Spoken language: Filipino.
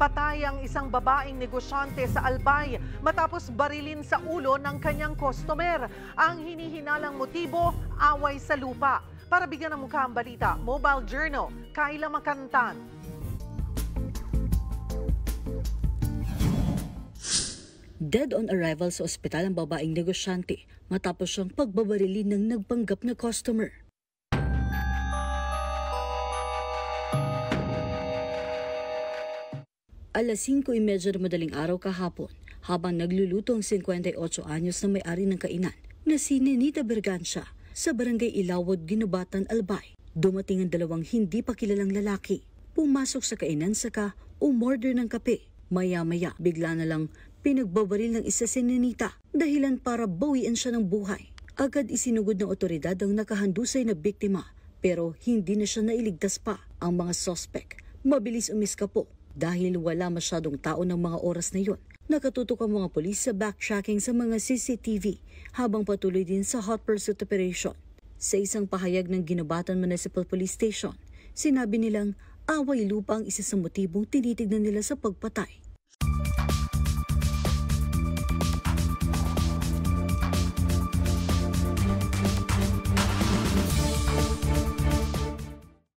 Patay ang isang babaeng negosyante sa Albay matapos barilin sa ulo ng kanyang customer. Ang hinihinalang motibo, away sa lupa. Para bigyan ng mukha ang balita, Mobile Journal, Kayla Makantan. Dead on arrival sa ospital ang babaeng negosyante matapos siyang pagbabarilin ng nagpanggap na customer. Alas 5:30 na madaling araw kahapon, habang nagluluto ang 58 anyos na may-ari ng kainan na si Nenita Bergancia sa barangay Ilawod, Ginubatan, Albay. Dumating ang dalawang hindi pa kilalang lalaki. Pumasok sa kainan saka umorder ng kape. Maya-maya bigla na lang pinagbabaril ng isa si Nenita dahilan para bawian siya ng buhay. Agad isinugod ng otoridad ang nakahandusay na biktima pero hindi na siya nailigtas pa. Ang mga suspect mabilis umiskapo dahil wala masyadong tao ng mga oras na yon. Nakatutok ang mga pulis sa backtracking sa mga CCTV habang patuloy din sa hot pursuit operation. Sa isang pahayag ng Ginubatan Municipal Police Station, sinabi nilang away lupa ang isa sa motibong tinitignan nila sa pagpatay.